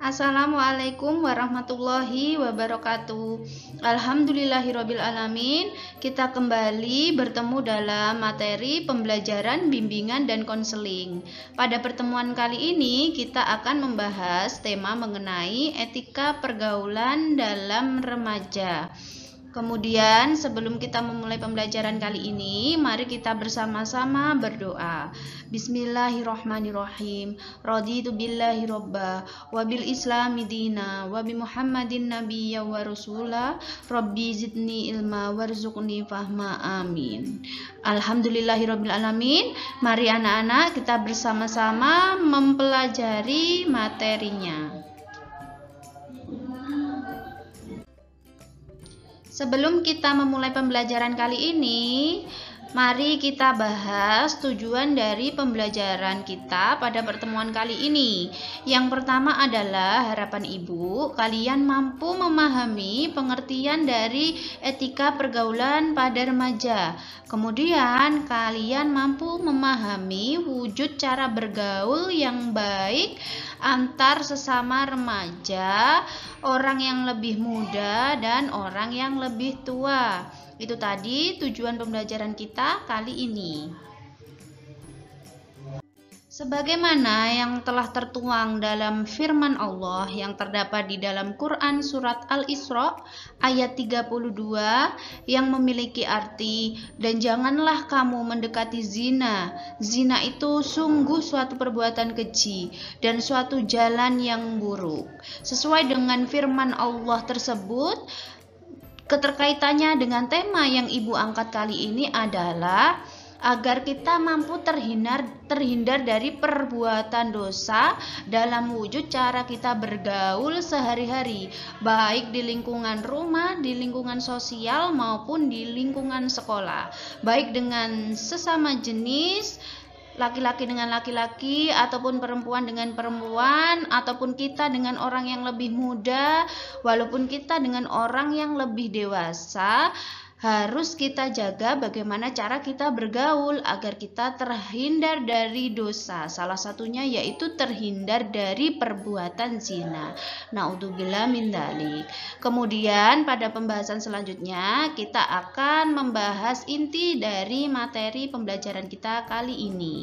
Assalamualaikum warahmatullahi wabarakatuh. Alhamdulillahirabbil alamin. Kita kembali bertemu dalam materi pembelajaran bimbingan dan konseling. Pada pertemuan kali ini kita akan membahas tema mengenai etika pergaulan dalam remaja. Kemudian sebelum kita memulai pembelajaran kali ini, mari kita bersama-sama berdoa. Bismillahirrahmanirrahim. Raditu billahi robba wa bil islami dina wa bi Muhammadin nabiyya wa rasula. Rabbi zidni ilma warzuqni fahma. Amin. Alhamdulillahirabbil alamin. Mari anak-anak kita bersama-sama mempelajari materinya. Sebelum kita memulai pembelajaran kali ini, mari kita bahas tujuan dari pembelajaran kita pada pertemuan kali ini. Yang pertama adalah harapan ibu, kalian mampu memahami pengertian dari etika pergaulan pada remaja. Kemudian kalian mampu memahami wujud cara bergaul yang baik antar sesama remaja, orang yang lebih muda dan orang yang lebih tua. Itu tadi tujuan pembelajaran kita kali ini. Sebagaimana yang telah tertuang dalam firman Allah yang terdapat di dalam Quran surat Al-Isra ayat 32 yang memiliki arti, dan janganlah kamu mendekati zina. Zina itu sungguh suatu perbuatan keji dan suatu jalan yang buruk. Sesuai dengan firman Allah tersebut, keterkaitannya dengan tema yang ibu angkat kali ini adalah agar kita mampu terhindar dari perbuatan dosa dalam wujud cara kita bergaul sehari-hari, baik di lingkungan rumah, di lingkungan sosial maupun di lingkungan sekolah, baik dengan sesama jenis, laki-laki dengan laki-laki, ataupun perempuan dengan perempuan, ataupun kita dengan orang yang lebih muda, walaupun kita dengan orang yang lebih dewasa. Harus kita jaga bagaimana cara kita bergaul agar kita terhindar dari dosa. Salah satunya yaitu terhindar dari perbuatan zina. Naudzubillah min dzalik. Kemudian pada pembahasan selanjutnya kita akan membahas inti dari materi pembelajaran kita kali ini.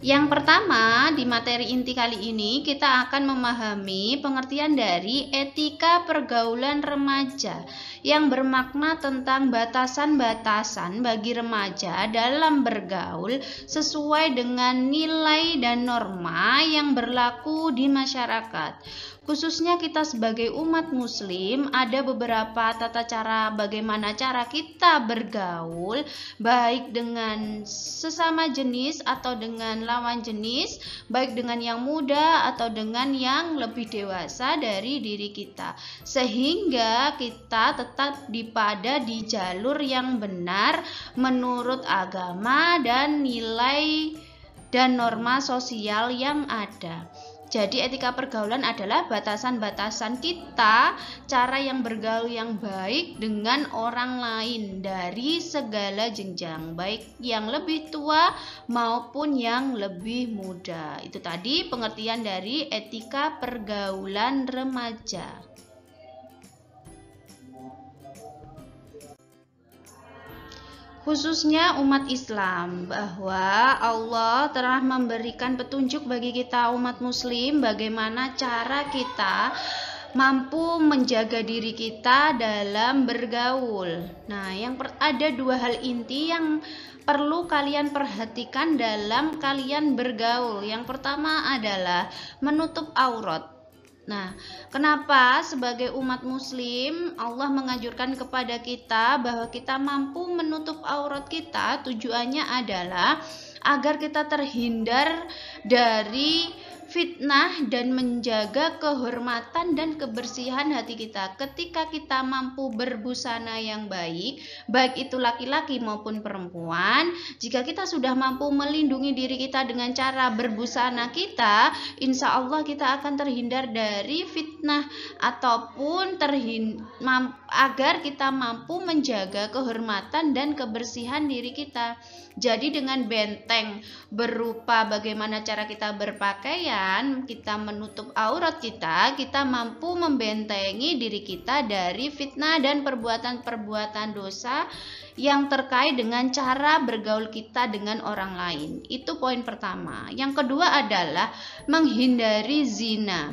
Yang pertama, di materi inti kali ini kita akan memahami pengertian dari etika pergaulan remaja yang bermakna tentang batasan-batasan bagi remaja dalam bergaul sesuai dengan nilai dan norma yang berlaku di masyarakat. Khususnya kita sebagai umat muslim, ada beberapa tata cara bagaimana cara kita bergaul, baik dengan sesama jenis atau dengan lawan jenis, baik dengan yang muda atau dengan yang lebih dewasa dari diri kita, sehingga kita tetap di jalur yang benar menurut agama dan nilai dan norma sosial yang ada. Jadi etika pergaulan adalah batasan-batasan kita, cara yang bergaul yang baik dengan orang lain dari segala jenjang, baik yang lebih tua maupun yang lebih muda. Itu tadi pengertian dari etika pergaulan remaja. Khususnya umat Islam, bahwa Allah telah memberikan petunjuk bagi kita umat muslim bagaimana cara kita mampu menjaga diri kita dalam bergaul. Nah, ada dua hal inti yang perlu kalian perhatikan dalam kalian bergaul. Yang pertama adalah menutup aurat. Nah, kenapa sebagai umat muslim Allah menganjurkan kepada kita bahwa kita mampu menutup aurat kita? Tujuannya adalah agar kita terhindar dari fitnah dan menjaga kehormatan dan kebersihan hati kita. Ketika kita mampu berbusana yang baik, baik itu laki-laki maupun perempuan, jika kita sudah mampu melindungi diri kita dengan cara berbusana kita, insya Allah kita akan terhindar dari fitnah ataupun agar kita mampu menjaga kehormatan dan kebersihan diri kita. Jadi dengan benteng berupa bagaimana cara kita berpakaian, kita menutup aurat kita mampu membentengi diri kita dari fitnah dan perbuatan-perbuatan dosa yang terkait dengan cara bergaul kita dengan orang lain. Itu poin pertama. Yang kedua adalah menghindari zina.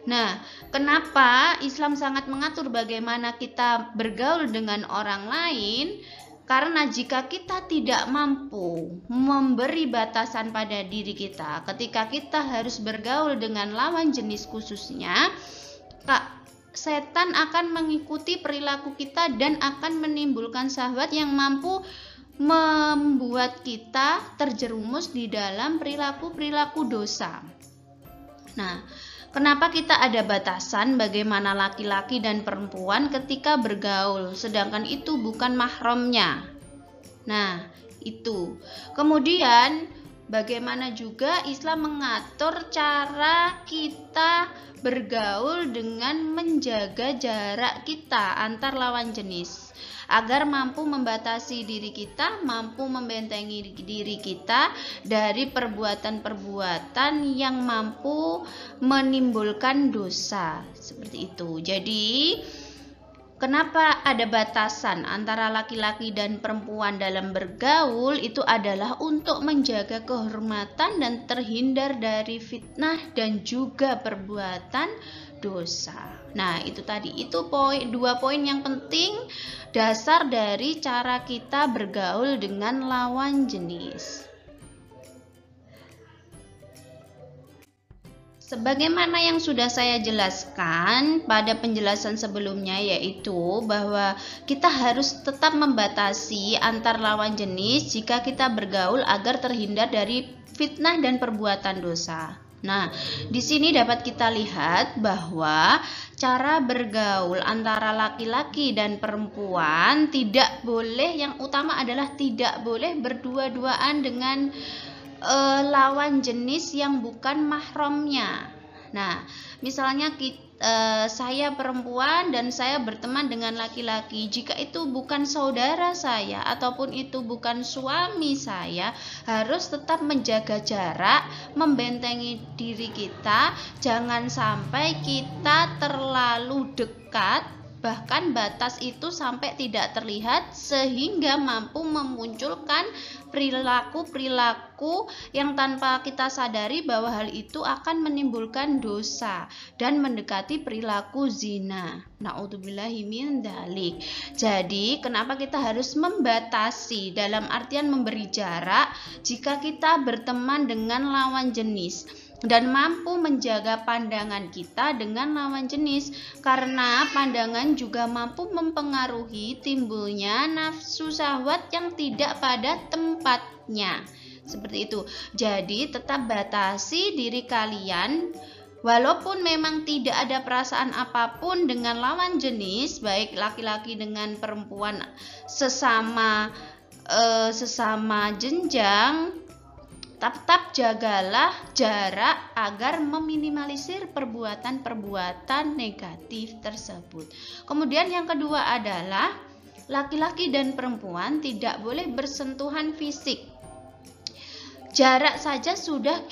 Nah, kenapa Islam sangat mengatur bagaimana kita bergaul dengan orang lain? Karena jika kita tidak mampu memberi batasan pada diri kita, ketika kita harus bergaul dengan lawan jenis khususnya, setan akan mengikuti perilaku kita dan akan menimbulkan syahwat yang mampu membuat kita terjerumus di dalam perilaku-perilaku dosa. Nah, kenapa kita ada batasan bagaimana laki-laki dan perempuan ketika bergaul, sedangkan itu bukan mahramnya? Nah, itu. Kemudian, bagaimana juga Islam mengatur cara kita bergaul dengan menjaga jarak kita antar lawan jenis, agar mampu membatasi diri kita, mampu membentengi diri kita dari perbuatan-perbuatan yang mampu menimbulkan dosa. Seperti itu. Jadi, kenapa ada batasan antara laki-laki dan perempuan dalam bergaul? Itu adalah untuk menjaga kehormatan dan terhindar dari fitnah dan juga perbuatan dosa. Nah, itu tadi, itu dua poin yang penting dasar dari cara kita bergaul dengan lawan jenis. Sebagaimana yang sudah saya jelaskan pada penjelasan sebelumnya, yaitu bahwa kita harus tetap membatasi antar lawan jenis jika kita bergaul agar terhindar dari fitnah dan perbuatan dosa. Nah, di sini dapat kita lihat bahwa cara bergaul antara laki-laki dan perempuan tidak boleh, yang utama adalah tidak boleh berdua-duaan dengan lawan jenis yang bukan mahramnya. Nah, misalnya saya perempuan dan saya berteman dengan laki-laki, jika itu bukan saudara saya ataupun itu bukan suami saya, harus tetap menjaga jarak, membentengi diri kita, jangan sampai kita terlalu dekat, bahkan batas itu sampai tidak terlihat sehingga mampu memunculkan perilaku-perilaku yang tanpa kita sadari bahwa hal itu akan menimbulkan dosa dan mendekati perilaku zina. Na'udzubillahi min dzalik. Jadi, kenapa kita harus membatasi dalam artian memberi jarak jika kita berteman dengan lawan jenis dan mampu menjaga pandangan kita dengan lawan jenis, karena pandangan juga mampu mempengaruhi timbulnya nafsu syahwat yang tidak pada tempatnya. Seperti itu. Jadi tetap batasi diri kalian, walaupun memang tidak ada perasaan apapun dengan lawan jenis, baik laki-laki dengan perempuan sesama jenjang, tetap jagalah jarak agar meminimalisir perbuatan-perbuatan negatif tersebut. Kemudian yang kedua adalah laki-laki dan perempuan tidak boleh bersentuhan fisik. Jarak saja sudah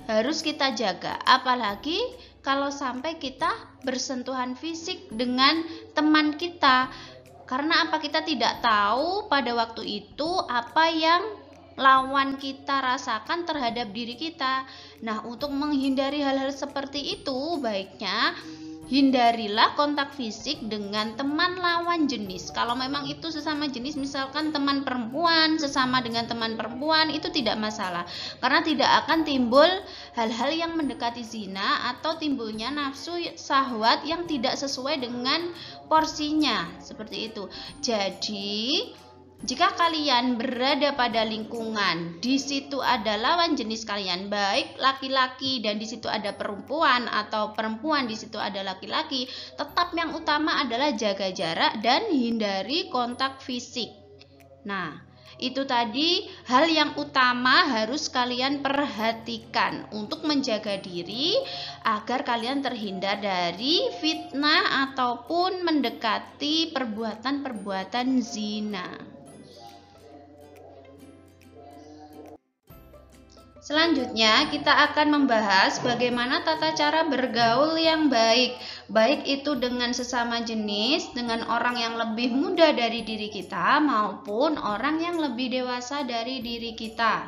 harus kita jaga, apalagi kalau sampai kita bersentuhan fisik dengan teman kita. Karena apa? Kita tidak tahu pada waktu itu apa yang lawan kita rasakan terhadap diri kita. Nah, untuk menghindari hal-hal seperti itu, baiknya hindarilah kontak fisik dengan teman lawan jenis. Kalau memang itu sesama jenis, misalkan teman perempuan sesama dengan teman perempuan, itu tidak masalah, karena tidak akan timbul hal-hal yang mendekati zina atau timbulnya nafsu syahwat yang tidak sesuai dengan porsinya. Seperti itu. Jadi jika kalian berada pada lingkungan, di situ ada lawan jenis kalian, baik laki-laki dan di situ ada perempuan, atau perempuan di situ ada laki-laki, tetap yang utama adalah jaga jarak dan hindari kontak fisik. Nah, Itu tadi hal yang utama harus kalian perhatikan untuk menjaga diri agar kalian terhindar dari fitnah ataupun mendekati perbuatan-perbuatan zina. Selanjutnya kita akan membahas bagaimana tata cara bergaul yang baik, baik itu dengan sesama jenis, dengan orang yang lebih muda dari diri kita maupun orang yang lebih dewasa dari diri kita.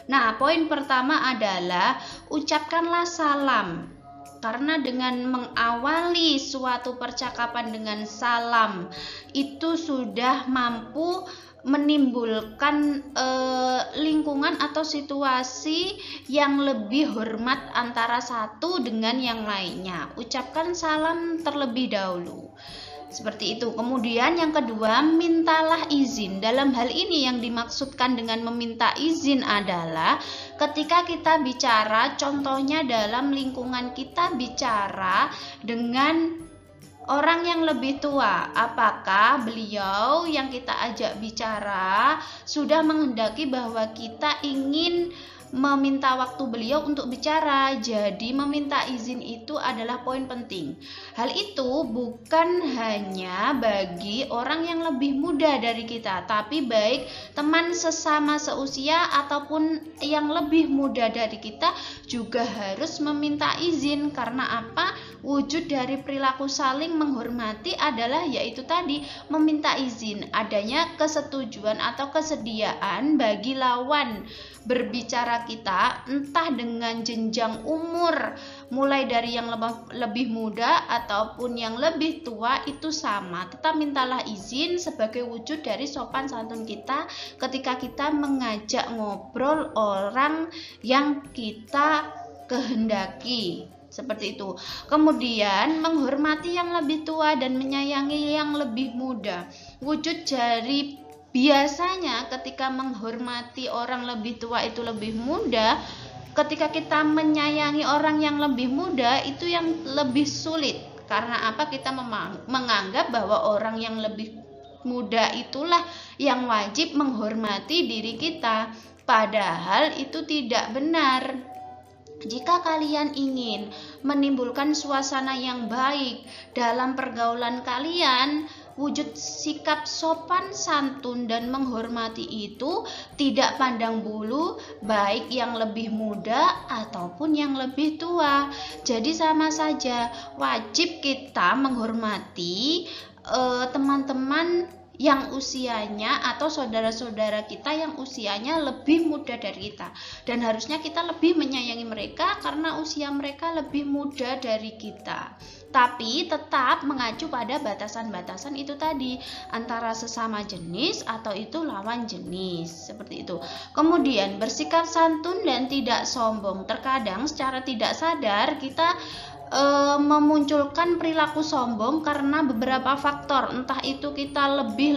Nah, poin pertama adalah ucapkanlah salam. Karena dengan mengawali suatu percakapan dengan salam itu sudah mampu menimbulkan lingkungan atau situasi yang lebih hormat antara satu dengan yang lainnya. Ucapkan salam terlebih dahulu. Seperti itu. Kemudian yang kedua, mintalah izin. Dalam hal ini yang dimaksudkan dengan meminta izin adalah ketika kita bicara, contohnya dalam lingkungan kita bicara dengan orang yang lebih tua, apakah beliau yang kita ajak bicara sudah menghendaki bahwa kita ingin meminta waktu beliau untuk bicara. Jadi meminta izin itu adalah poin penting. Hal itu bukan hanya bagi orang yang lebih muda dari kita, tapi baik teman sesama seusia ataupun yang lebih muda dari kita juga harus meminta izin. Karena apa? Wujud dari perilaku saling menghormati adalah yaitu tadi meminta izin, adanya kesetujuan atau kesediaan bagi lawan berbicara kita, entah dengan jenjang umur mulai dari yang lebih muda ataupun yang lebih tua, itu sama. Tetap mintalah izin sebagai wujud dari sopan santun kita ketika kita mengajak ngobrol orang yang kita kehendaki. Seperti itu. Kemudian menghormati yang lebih tua dan menyayangi yang lebih muda. Wujud dari biasanya ketika menghormati orang lebih tua itu lebih muda, ketika kita menyayangi orang yang lebih muda itu yang lebih sulit. Karena apa? Kita menganggap bahwa orang yang lebih muda itulah yang wajib menghormati diri kita. Padahal itu tidak benar. Jika kalian ingin menimbulkan suasana yang baik dalam pergaulan kalian, wujud sikap sopan santun dan menghormati itu tidak pandang bulu, baik yang lebih muda ataupun yang lebih tua. Jadi sama saja, wajib kita menghormati teman-teman yang usianya atau saudara-saudara kita yang usianya lebih muda dari kita, dan harusnya kita lebih menyayangi mereka karena usia mereka lebih muda dari kita. Tapi tetap mengacu pada batasan-batasan itu tadi, antara sesama jenis atau itu lawan jenis, seperti itu. Kemudian bersikap santun dan tidak sombong. Terkadang secara tidak sadar kita memunculkan perilaku sombong karena beberapa faktor, entah itu kita lebih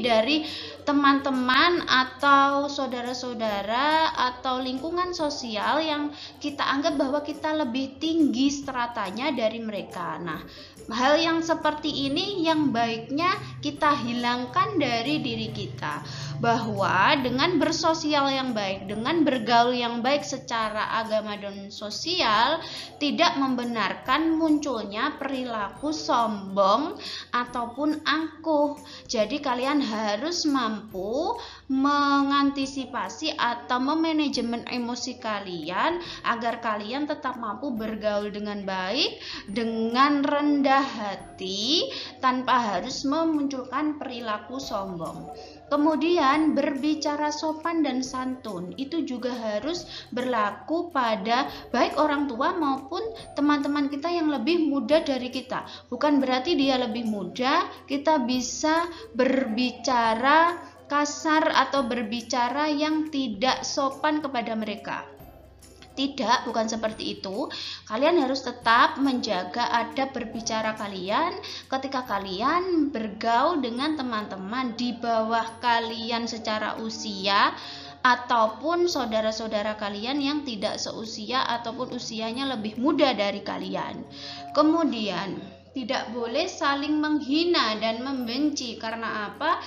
dari teman-teman atau saudara-saudara atau lingkungan sosial yang kita anggap bahwa kita lebih tinggi stratanya dari mereka. Nah, hal yang seperti ini yang baiknya kita hilangkan dari diri kita, bahwa dengan bersosial yang baik, dengan bergaul yang baik secara agama dan sosial tidak membenarkan munculnya perilaku sombong ataupun angkuh. Jadi kalian harus mampu mengantisipasi atau memanajemen emosi kalian agar kalian tetap mampu bergaul dengan baik, dengan rendah hati, tanpa harus memunculkan perilaku sombong. Kemudian berbicara sopan dan santun itu juga harus berlaku pada baik orang tua maupun teman-teman kita yang lebih muda dari kita. Bukan berarti dia lebih muda kita bisa berbicara kasar atau berbicara yang tidak sopan kepada mereka. Tidak, bukan seperti itu. Kalian harus tetap menjaga adab berbicara kalian ketika kalian bergaul dengan teman-teman di bawah kalian secara usia ataupun saudara-saudara kalian yang tidak seusia ataupun usianya lebih muda dari kalian. Kemudian, tidak boleh saling menghina dan membenci. Karena apa?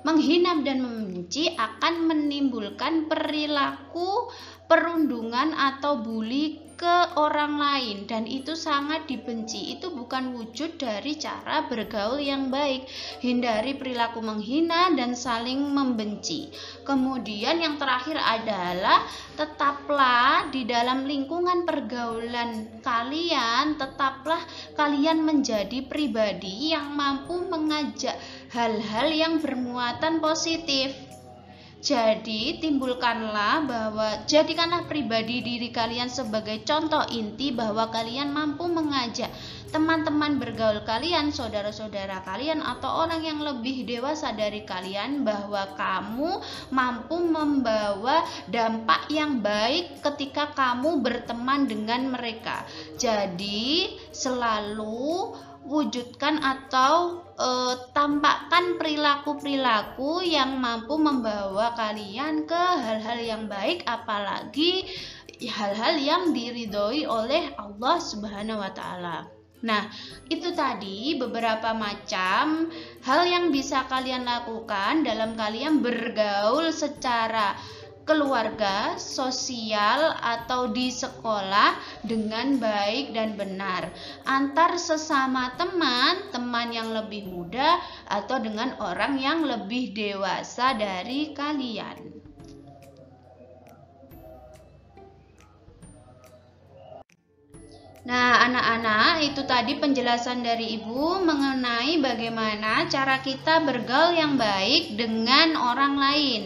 Menghina dan membenci akan menimbulkan perilaku perundungan atau bully ke orang lain, dan itu sangat dibenci. Itu bukan wujud dari cara bergaul yang baik. Hindari perilaku menghina dan saling membenci. Kemudian yang terakhir adalah tetaplah di dalam lingkungan pergaulan kalian, tetaplah kalian menjadi pribadi yang mampu mengajak hal-hal yang bermuatan positif. Jadi jadikanlah pribadi diri kalian sebagai contoh inti bahwa kalian mampu mengajak teman-teman bergaul kalian, saudara-saudara kalian, atau orang yang lebih dewasa dari kalian, bahwa kamu mampu membawa dampak yang baik ketika kamu berteman dengan mereka. Jadi selalu wujudkan atau tampakkan perilaku-perilaku yang mampu membawa kalian ke hal-hal yang baik, apalagi hal-hal yang diridhoi oleh Allah Subhanahu wa Ta'ala. Nah, itu tadi beberapa macam hal yang bisa kalian lakukan dalam kalian bergaul secara keluarga, sosial, atau di sekolah dengan baik dan benar, antar sesama teman yang lebih muda atau dengan orang yang lebih dewasa dari kalian. Nah, anak-anak, itu tadi penjelasan dari Ibu mengenai bagaimana cara kita bergaul yang baik dengan orang lain.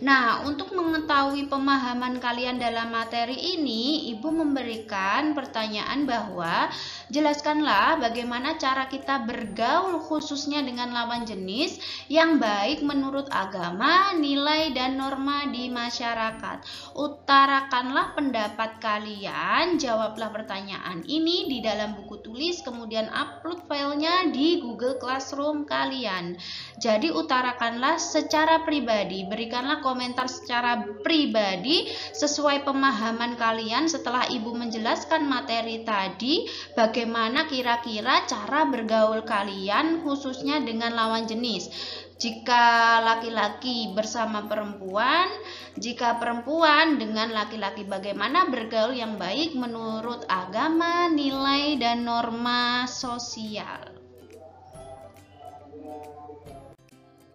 Nah, untuk mengetahui pemahaman kalian dalam materi ini, Ibu memberikan pertanyaan bahwa jelaskanlah bagaimana cara kita bergaul khususnya dengan lawan jenis yang baik menurut agama, nilai, dan norma di masyarakat. Utarakanlah pendapat kalian, jawablah pertanyaan ini di dalam buku tulis, kemudian upload filenya di Google Classroom kalian. Jadi utarakanlah secara pribadi, berikanlah komentar secara pribadi sesuai pemahaman kalian setelah Ibu menjelaskan materi tadi, bagaimana kira-kira cara bergaul kalian khususnya dengan lawan jenis. Jika laki-laki bersama perempuan, jika perempuan dengan laki-laki, bagaimana bergaul yang baik menurut agama, nilai, dan norma sosial.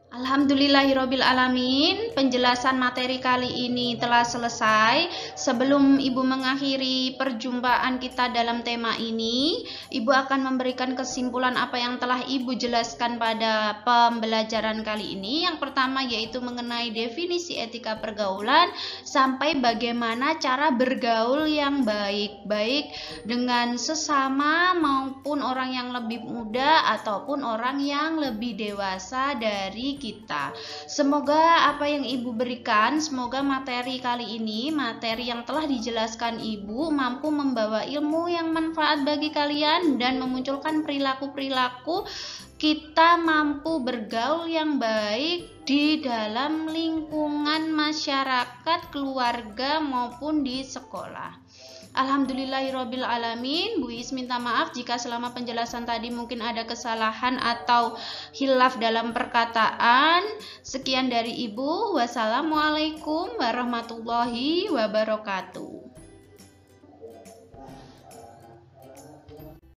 Alhamdulillahirabbil alamin, penjelasan materi kali ini telah selesai. Sebelum Ibu mengakhiri perjumpaan kita dalam tema ini, Ibu akan memberikan kesimpulan apa yang telah Ibu jelaskan pada pembelajaran kali ini. Yang pertama yaitu mengenai definisi etika pergaulan sampai bagaimana cara bergaul yang baik dengan sesama maupun orang yang lebih muda ataupun orang yang lebih dewasa dari kita. Semoga apa yang Ibu berikan, semoga materi kali ini, materi yang telah dijelaskan Ibu, mampu membawa ilmu yang manfaat bagi kalian dan memunculkan perilaku-perilaku kita mampu bergaul yang baik di dalam lingkungan masyarakat, keluarga, maupun di sekolah. Alhamdulillahirabbil alamin. Bu Is minta maaf jika selama penjelasan tadi mungkin ada kesalahan atau khilaf dalam perkataan. Sekian dari Ibu. Wassalamualaikum warahmatullahi wabarakatuh.